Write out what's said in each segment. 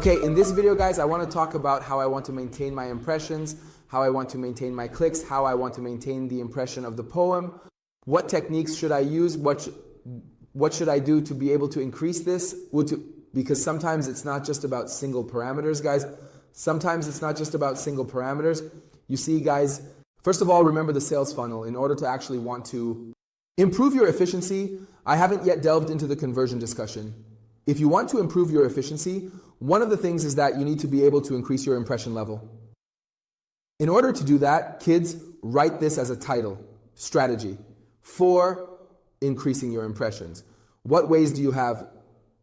Okay, in this video, guys, I want to talk about how I want to maintain my impressions, how I want to maintain my clicks, how I want to maintain the impression of the poem, what techniques should I use, what should I do to be able to increase this, because sometimes it's not just about single parameters, guys. Sometimes it's not just about single parameters. You see, guys, first of all, remember the sales funnel. In order to actually want to improve your efficiency, I haven't yet delved into the conversion discussion. If you want to improve your efficiency, one of the things is that you need to be able to increase your impression level. In order to do that, kids, write this as a title, strategy for increasing your impressions. What ways do you have?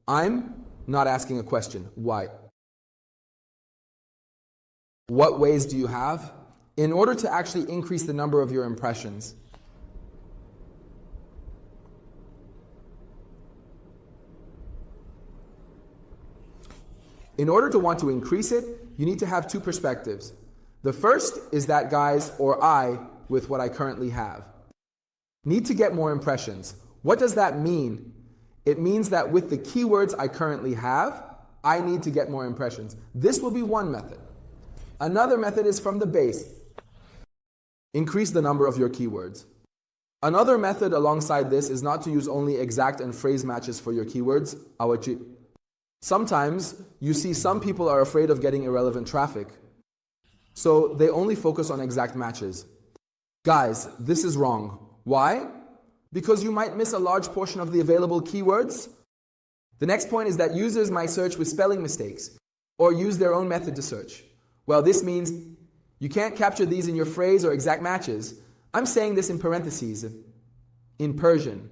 I'm not asking a question. Why? What ways do you have in order to actually increase the number of your impressions? In order to want to increase it, you need to have two perspectives. The first is that, guys, or I, with what I currently have, need to get more impressions. What does that mean? It means that with the keywords I currently have, I need to get more impressions. This will be one method. Another method is from the base. Increase the number of your keywords. Another method alongside this is not to use only exact and phrase matches for your keywords. Sometimes you see some people are afraid of getting irrelevant traffic, so they only focus on exact matches. Guys, this is wrong. Why? Because you might miss a large portion of the available keywords. The next point is that users might search with spelling mistakes or use their own method to search. Well, this means you can't capture these in your phrase or exact matches. I'm saying this in parentheses, in Persian.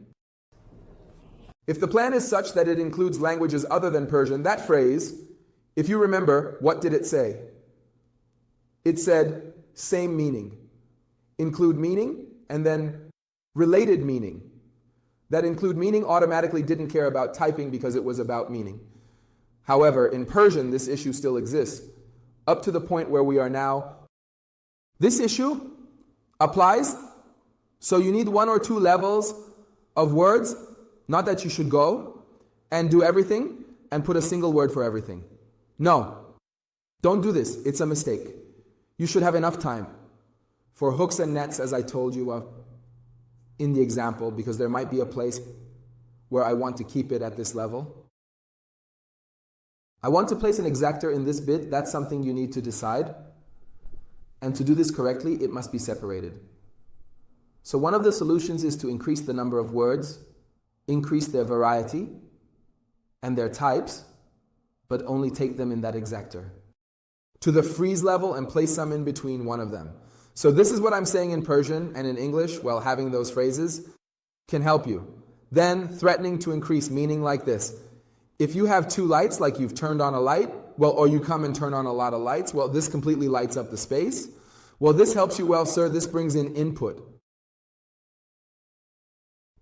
If the plan is such that it includes languages other than Persian, that phrase, if you remember, what did it say? It said, same meaning. Include meaning, and then related meaning. That include meaning automatically didn't care about typing because it was about meaning. However, in Persian, this issue still exists, up to the point where we are now. This issue applies, so you need one or two levels of words. Not that you should go and do everything and put a single word for everything. No, don't do this. It's a mistake. You should have enough time for hooks and nets, as I told you in the example, because there might be a place where I want to keep it at this level. I want to place an exactor in this bit. That's something you need to decide. And to do this correctly, it must be separated. So one of the solutions is to increase the number of words, increase their variety and their types, but only take them in that exactor to the freeze level and place some in between one of them. So this is what I'm saying in Persian and in English. Well, having those phrases can help you. Then threatening to increase meaning like this. If you have two lights, like you've turned on a light, well, or you come and turn on a lot of lights, well, this completely lights up the space. Well, this helps you, well, sir, this brings in input.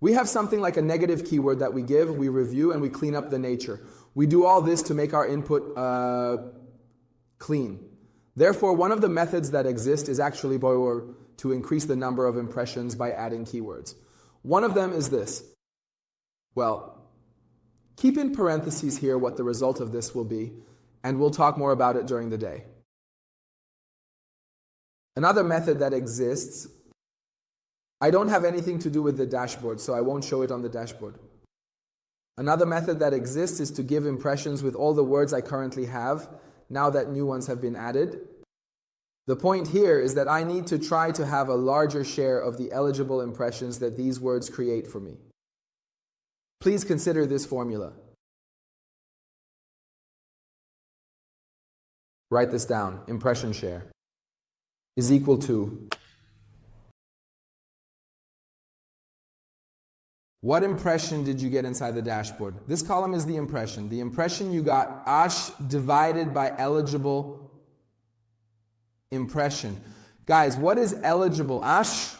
We have something like a negative keyword that we give, we review, and we clean up the nature. We do all this to make our input clean. Therefore, one of the methods that exist is actually to increase the number of impressions by adding keywords. One of them is this. Well, keep in parentheses here what the result of this will be, and we'll talk more about it during the day. Another method that exists, I don't have anything to do with the dashboard, so I won't show it on the dashboard. Another method that exists is to give impressions with all the words I currently have, now that new ones have been added. The point here is that I need to try to have a larger share of the eligible impressions that these words create for me. Please consider this formula. Write this down. Impression share is equal to what impression did you get inside the dashboard? This column is the impression. The impression you got, Ash divided by eligible impression. Guys, what is eligible? Ash,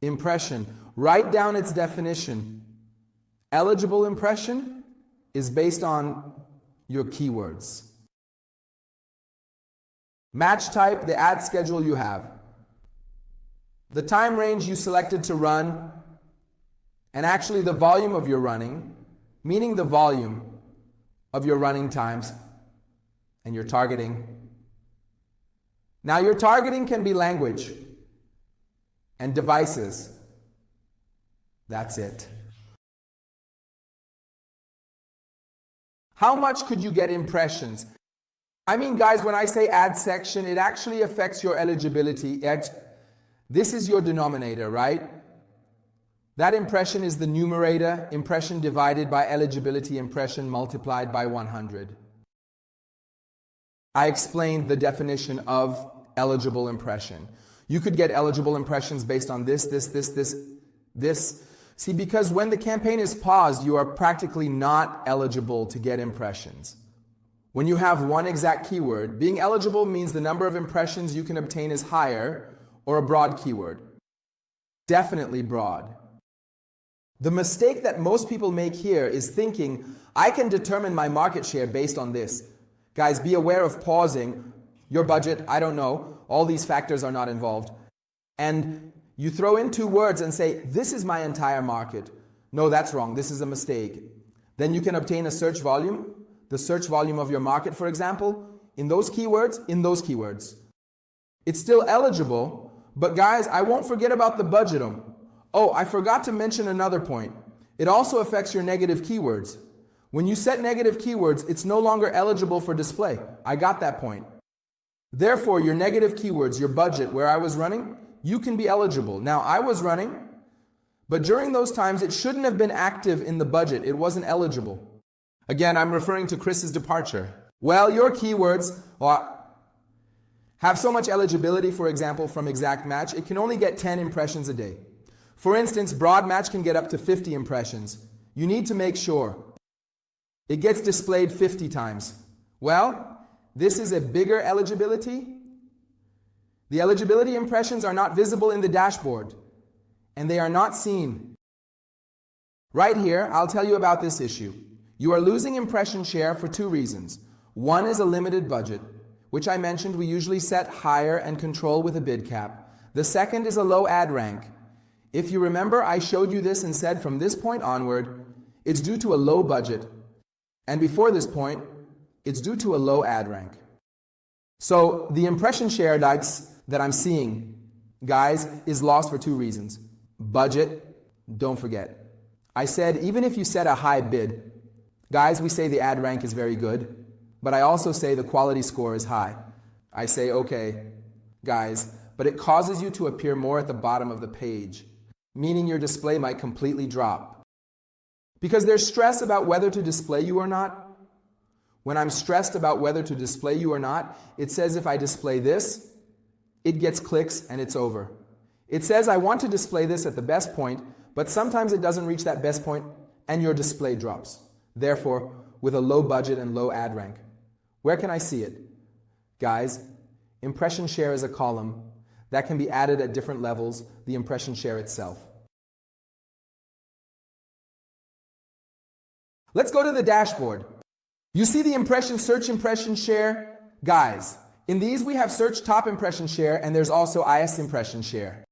impression. Write down its definition. Eligible impression is based on your keywords. Match type, the ad schedule you have. The time range you selected to run, and actually the volume of your running, meaning the volume of your running times, and your targeting. Now your targeting can be language and devices. That's it. How much could you get impressions? I mean, guys, when I say ad section, it actually affects your eligibility. This is your denominator, right? That impression is the numerator, impression divided by eligibility impression multiplied by 100. I explained the definition of eligible impression. You could get eligible impressions based on this. See, because when the campaign is paused, you are practically not eligible to get impressions. When you have one exact keyword, being eligible means the number of impressions you can obtain is higher, or a broad keyword. Definitely broad. The mistake that most people make here is thinking, I can determine my market share based on this. Guys, be aware of pausing. Your budget, I don't know. All these factors are not involved. And you throw in two words and say, this is my entire market. No, that's wrong. This is a mistake. Then you can obtain a search volume, the search volume of your market, for example, in those keywords. It's still eligible, but guys, I won't forget about the budget. Oh, I forgot to mention another point. It also affects your negative keywords. When you set negative keywords, it's no longer eligible for display. I got that point. Therefore, your negative keywords, your budget, where I was running, you can be eligible. Now, I was running, but during those times, it shouldn't have been active in the budget. It wasn't eligible. Again, I'm referring to Chris's departure. Well, your keywords have so much eligibility, for example, from Exact Match, it can only get 10 impressions a day. For instance, Broad Match can get up to 50 impressions. You need to make sure it gets displayed 50 times. Well, this is a bigger eligibility. The eligibility impressions are not visible in the dashboard, and they are not seen. Right here, I'll tell you about this issue. You are losing impression share for two reasons. One is a limited budget, which I mentioned we usually set higher and control with a bid cap. The second is a low ad rank. If you remember, I showed you this and said from this point onward, it's due to a low budget. And before this point, it's due to a low ad rank. So the impression share that I'm seeing, guys, is lost for two reasons. Budget, don't forget. I said even if you set a high bid, guys, we say the ad rank is very good, but I also say the quality score is high. I say, okay, guys, but it causes you to appear more at the bottom of the page, meaning your display might completely drop. Because there's stress about whether to display you or not. When I'm stressed about whether to display you or not, it says if I display this, it gets clicks and it's over. It says I want to display this at the best point, but sometimes it doesn't reach that best point and your display drops. Therefore, with a low budget and low ad rank. Where can I see it? Guys, impression share is a column that can be added at different levels, the impression share itself. Let's go to the dashboard. You see the search impression share? Guys, in these we have search top impression share and there's also IS impression share.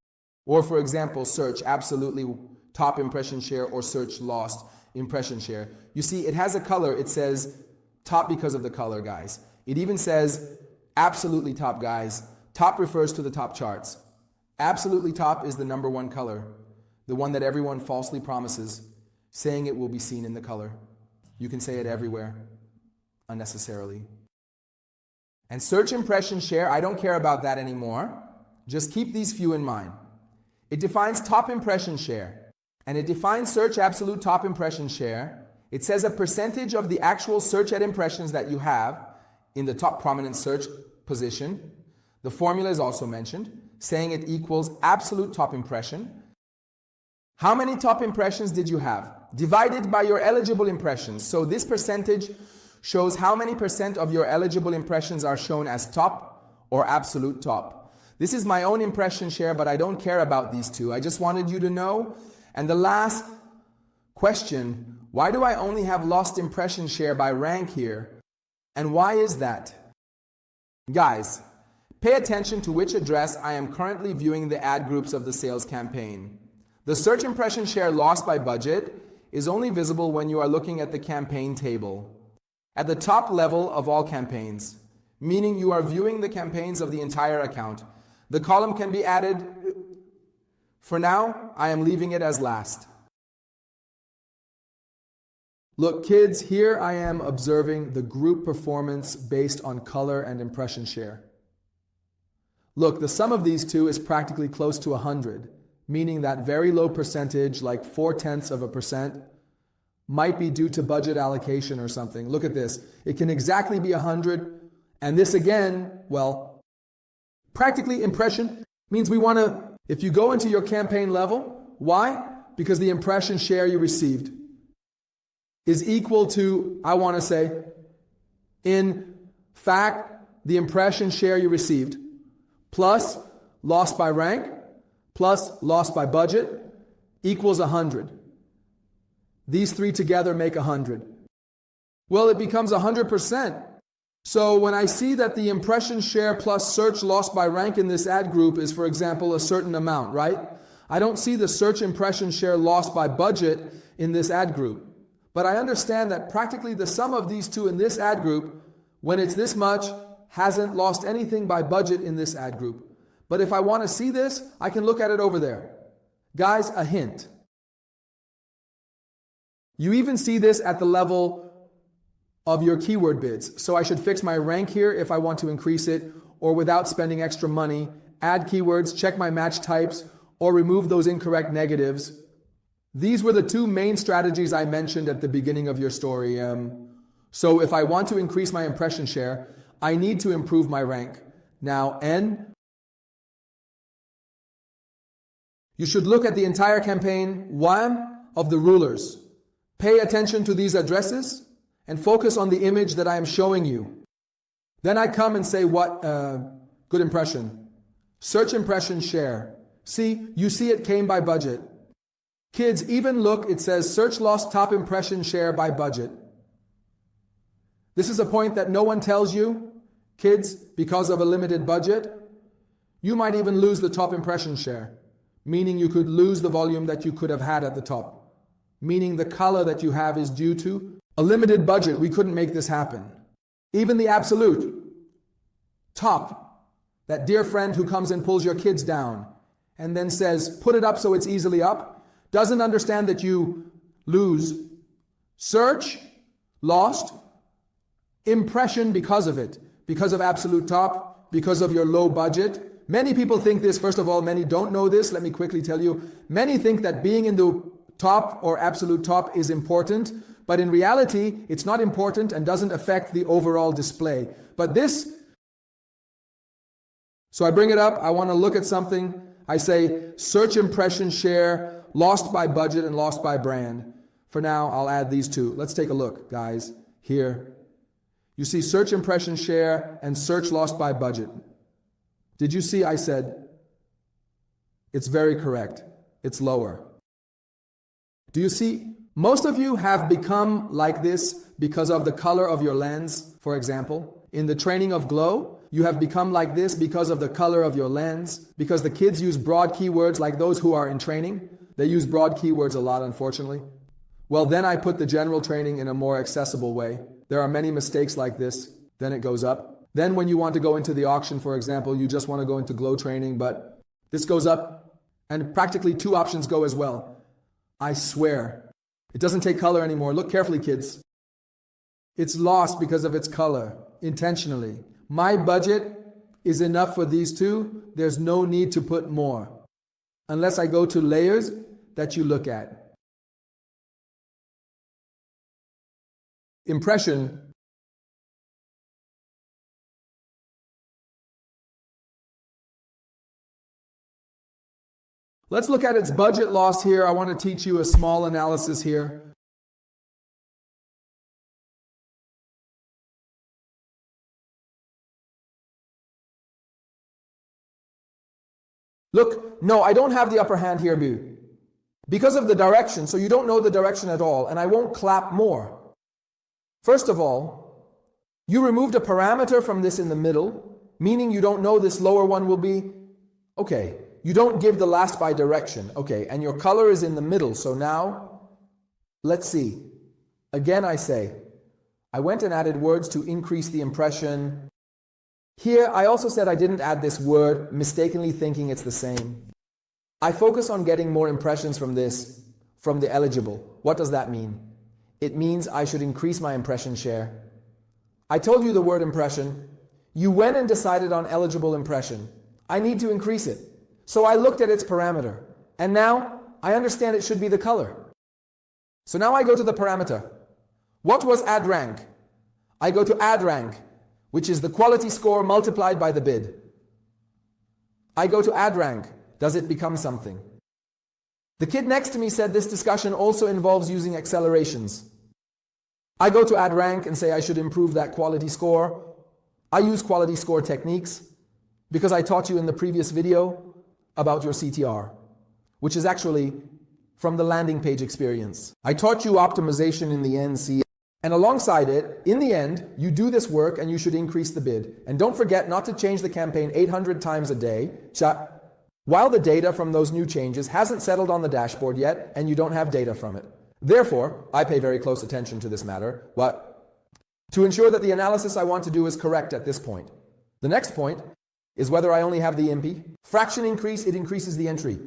Or for example, search absolutely top impression share or search lost impression share. You see, it has a color. It says top because of the color, guys. It even says absolutely top, guys. Top refers to the top charts. Absolutely top is the number one color, the one that everyone falsely promises, saying it will be seen in the color. You can say it everywhere, unnecessarily. And search impression share, I don't care about that anymore. Just keep these few in mind. It defines top impression share, and it defines search absolute top impression share. It says a percentage of the actual search ad impressions that you have in the top prominent search position. The formula is also mentioned, saying it equals absolute top impression. How many top impressions did you have? Divided by your eligible impressions. So this percentage shows how many percent of your eligible impressions are shown as top or absolute top. This is my own impression share, but I don't care about these two. I just wanted you to know. And the last question, why do I only have lost impression share by rank here? And why is that? Guys, pay attention to which address I am currently viewing the ad groups of the sales campaign. The search impression share lost by budget is only visible when you are looking at the campaign table. at the top level of all campaigns, meaning you are viewing the campaigns of the entire account. The column can be added. For now, I am leaving it as last. Look, kids, here I am observing the group performance based on color and impression share. Look, the sum of these two is practically close to 100, meaning that very low percentage, like 0.4%, might be due to budget allocation or something. Look at this. It can exactly be 100, and this again, well, practically impression means we want to, if you go into your campaign level, why? Because the impression share you received is equal to, I want to say, in fact, the impression share you received plus lost by rank plus lost by budget equals 100. These three together make 100. Well, it becomes 100%. So when I see that the impression share plus search lost by rank in this ad group is, for example, a certain amount, right? I don't see the search impression share lost by budget in this ad group. But I understand that practically the sum of these two in this ad group, when it's this much, hasn't lost anything by budget in this ad group. But if I want to see this, I can look at it over there. Guys, a hint. You even see this at the level of your keyword bids. So I should fix my rank here if I want to increase it, or without spending extra money, add keywords, check my match types, or remove those incorrect negatives. These were the two main strategies I mentioned at the beginning of your story. So if I want to increase my impression share, I need to improve my rank. Now, N, you should look at the entire campaign, one, of the rulers. Pay attention to these addresses and focus on the image that I am showing you. Then I come and say, what? Good impression. Search impression share. See, you see it came by budget. Kids, even look, it says search lost top impression share by budget. This is a point that no one tells you. Kids, because of a limited budget, you might even lose the top impression share, meaning you could lose the volume that you could have had at the top, meaning the color that you have is due to a limited budget. We couldn't make this happen. Even the absolute top, that dear friend who comes and pulls your kids down and then says, put it up so it's easily up, doesn't understand that you lose search, lost, impression because of it, because of absolute top, because of your low budget. Many people think this. First of all, many don't know this. Let me quickly tell you. Many think that being in the top or absolute top is important, but in reality, it's not important and doesn't affect the overall display. But this, so I bring it up, I want to look at something. I say search impression share, lost by budget and lost by brand. For now, I'll add these two. Let's take a look, guys. Here, you see search impression share and search lost by budget. Did you see I said it's very correct. It's lower. Do you see? Most of you have become like this because of the color of your lens, for example. In the training of Glow, you have become like this because of the color of your lens, because the kids use broad keywords like those who are in training. They use broad keywords a lot, unfortunately. Well, then I put the general training in a more accessible way. There are many mistakes like this. Then it goes up. Then when you want to go into the auction, for example, you just want to go into Glow training, but this goes up, and practically two options go as well. I swear, it doesn't take color anymore. Look carefully, kids. It's lost because of its color, intentionally. My budget is enough for these two. There's no need to put more, unless I go to layers that you look at. Impression. Let's look at its budget loss here. I want to teach you a small analysis here. Look, no, I don't have the upper hand here, because of the direction. So you don't know the direction at all, and I won't clap more. First of all, you removed a parameter from this in the middle, meaning you don't know this lower one will be. Okay, you don't give the last by direction. Okay, and your color is in the middle. So now, let's see. Again, I I went and added words to increase the impression. Here, I also said I didn't add this word, mistakenly thinking it's the same. I focus on getting more impressions from this, from the eligible. What does that mean? It means I should increase my impression share. I told you the word impression. You went and decided on eligible impression. I need to increase it. So I looked at its parameter. And now I understand it should be the color. So now I go to the parameter. What was add rank? I go to add rank, which is the quality score multiplied by the bid. I go to add rank. Does it become something? The kid next to me said this discussion also involves using accelerations. I go to add rank and say I should improve that quality score. I use quality score techniques because I taught you in the previous video about your CTR, which is actually from the landing page experience. I taught you optimization in the NC, and alongside it, in the end, you do this work and you should increase the bid. And don't forget not to change the campaign 800 times a day while the data from those new changes hasn't settled on the dashboard yet and you don't have data from it. Therefore, I pay very close attention to this matter, to ensure that the analysis I want to do is correct at this point. The next point is whether I only have the IMPI. Fraction increase, it increases the entry.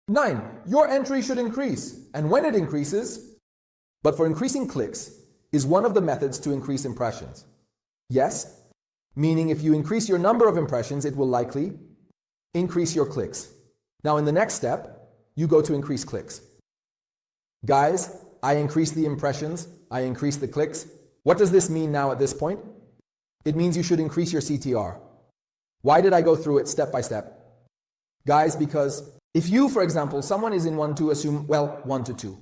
9. Your entry should increase, and when it increases, but for increasing clicks is one of the methods to increase impressions. Yes, meaning if you increase your number of impressions, it will likely increase your clicks. Now in the next step, you go to increase clicks. Guys, I increase the impressions, I increase the clicks. What does this mean now at this point? It means you should increase your CTR. Why did I go through it step by step? Guys, because if you, for example, someone is in 1-2, assume, 1-2.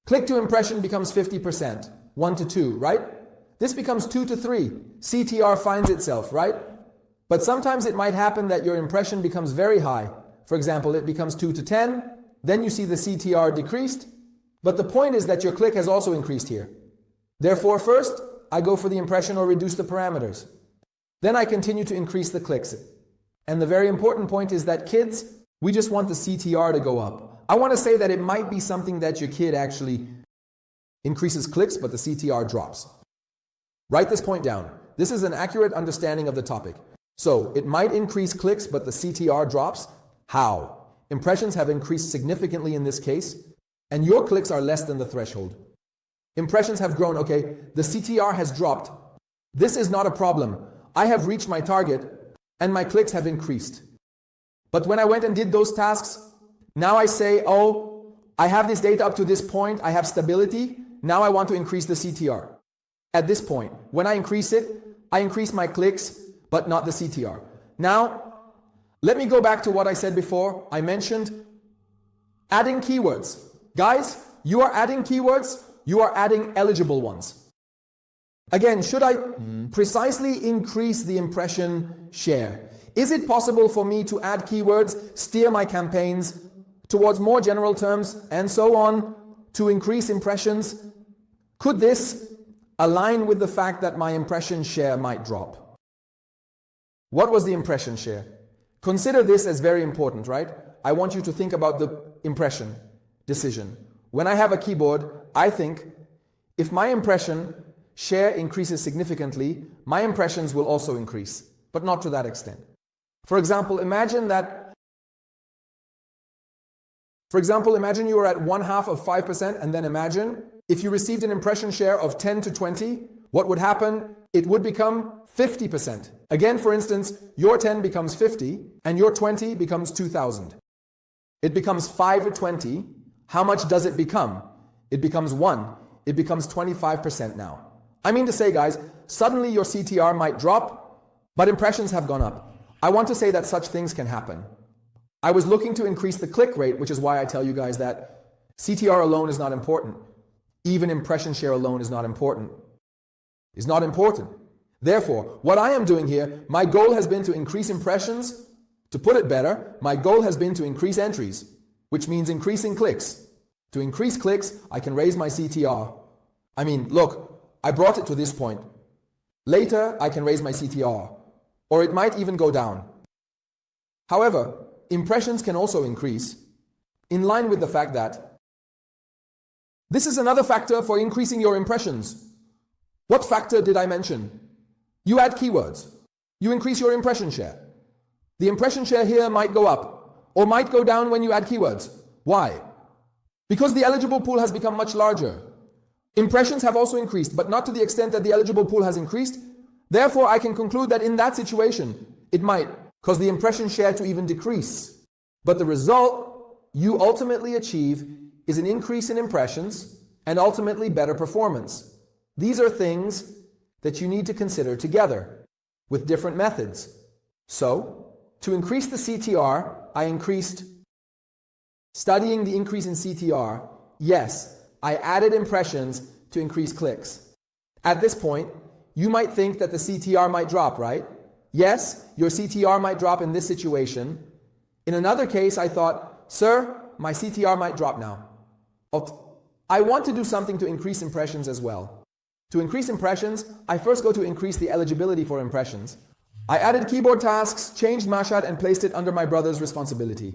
Click to impression becomes 50%, 1-2, right? This becomes 2-3. CTR finds itself, right? But sometimes it might happen that your impression becomes very high. For example, it becomes 2-10, then you see the CTR decreased, but the point is that your click has also increased here. Therefore, first, I go for the impression or reduce the parameters. Then I continue to increase the clicks. And the very important point is that kids, we just want the CTR to go up. I want to say that it might be something that your kid actually increases clicks, but the CTR drops. Write this point down. This is an accurate understanding of the topic. So, it might increase clicks, but the CTR drops. How? Impressions have increased significantly in this case, and your clicks are less than the threshold. Impressions have grown, okay, the CTR has dropped. This is not a problem. I have reached my target, and my clicks have increased. But when I went and did those tasks, now I say, oh, I have this data up to this point, I have stability, now I want to increase the CTR. At this point, when I increase it, I increase my clicks, but not the CTR. Now, let me go back to what I said before. I mentioned adding keywords. Guys, you are adding keywords, you are adding eligible ones. Again, should I precisely increase the impression share? Is it possible for me to add keywords, steer my campaigns towards more general terms, and so on, to increase impressions? Could this align with the fact that my impression share might drop? What was the impression share? Consider this as very important, right? I want you to think about the impression decision. When I have a keyboard, I think if my impression share increases significantly, my impressions will also increase, but not to that extent. For example, imagine you are at 1/2 of 5%, and then imagine if you received an impression share of 10 to 20, what would happen? It would become 50%. Again, for instance, your 10 becomes 50, and your 20 becomes 2,000. It becomes 5 to 20. How much does it become? It becomes 1. It becomes 25% now. I mean to say, guys, suddenly your CTR might drop, but impressions have gone up. I want to say that such things can happen. I was looking to increase the click rate, which is why I tell you guys that CTR alone is not important. Even impression share alone is not important. It's not important. Therefore, what I am doing here, my goal has been to increase impressions. To put it better, my goal has been to increase entries, which means increasing clicks. To increase clicks, I can raise my CTR. I mean, look, I brought it to this point. Later, I can raise my CTR, or it might even go down. However, impressions can also increase, in line with the fact that this is another factor for increasing your impressions. What factor did I mention? You add keywords. You increase your impression share. The impression share here might go up or might go down when you add keywords. Why? Because the eligible pool has become much larger. Impressions have also increased, but not to the extent that the eligible pool has increased. Therefore, I can conclude that in that situation, it might cause the impression share to even decrease. But the result you ultimately achieve is an increase in impressions and ultimately better performance. These are things that you need to consider together with different methods. So, to increase the CTR, I increased studying the increase in CTR. Yes, I added impressions to increase clicks. At this point, you might think that the CTR might drop, right? Yes, your CTR might drop in this situation. In another case, I thought, sir, my CTR might drop now. I want to do something to increase impressions as well. To increase impressions, I first go to increase the eligibility for impressions. I added keyboard tasks, changed Mashhad, and placed it under my brother's responsibility.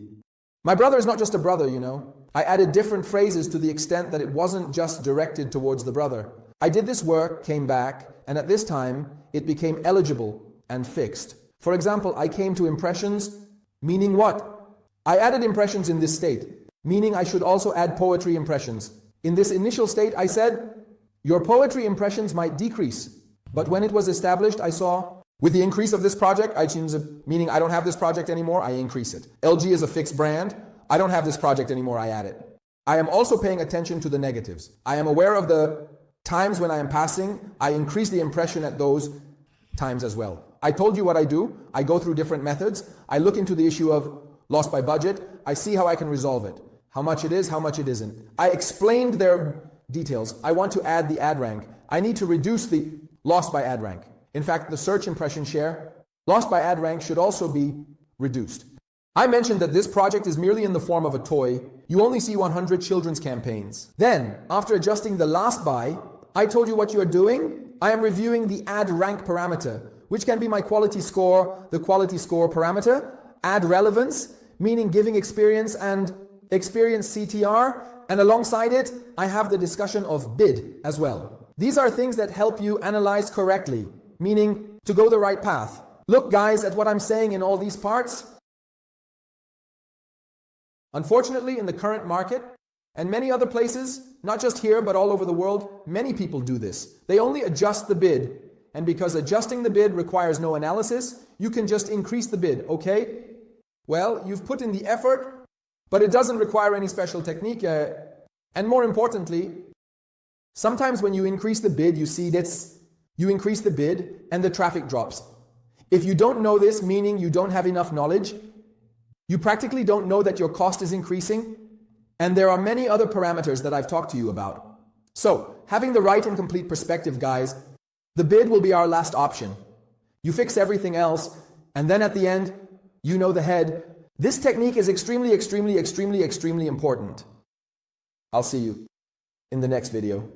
My brother is not just a brother, you know. I added different phrases to the extent that it wasn't just directed towards the brother. I did this work, came back, and at this time, it became eligible and fixed. For example, I came to impressions, meaning what? I added impressions in this state, meaning I should also add poetry impressions. In this initial state, I said, your poetry impressions might decrease. But when it was established, I saw, with the increase of this project, I change it, meaning I don't have this project anymore, I increase it. LG is a fixed brand. I don't have this project anymore, I add it. I am also paying attention to the negatives. I am aware of the times when I am passing. I increase the impression at those times as well. I told you what I do. I go through different methods. I look into the issue of loss by budget. I see how I can resolve it. How much it is, how much it isn't. I explained their details. I want to add the ad rank. I need to reduce the loss by ad rank. In fact, the search impression share, loss by ad rank, should also be reduced. I mentioned that this project is merely in the form of a toy. You only see 100 children's campaigns. Then, after adjusting the last by, I told you what you are doing. I am reviewing the ad rank parameter, which can be my quality score, the quality score parameter, ad relevance, meaning giving experience and experience CTR, and alongside it, I have the discussion of bid as well. These are things that help you analyze correctly, meaning to go the right path. Look, guys, at what I'm saying in all these parts. Unfortunately, in the current market, and many other places, not just here, but all over the world, many people do this. They only adjust the bid, and because adjusting the bid requires no analysis, you can just increase the bid, okay? Well, you've put in the effort, but it doesn't require any special technique. And more importantly, sometimes when you increase the bid, you see this, you increase the bid and the traffic drops. If you don't know this, meaning you don't have enough knowledge, you practically don't know that your cost is increasing, and there are many other parameters that I've talked to you about. So, having the right and complete perspective, guys, the bid will be our last option. You fix everything else, and then at the end, you know the head. This technique is extremely important. I'll see you in the next video.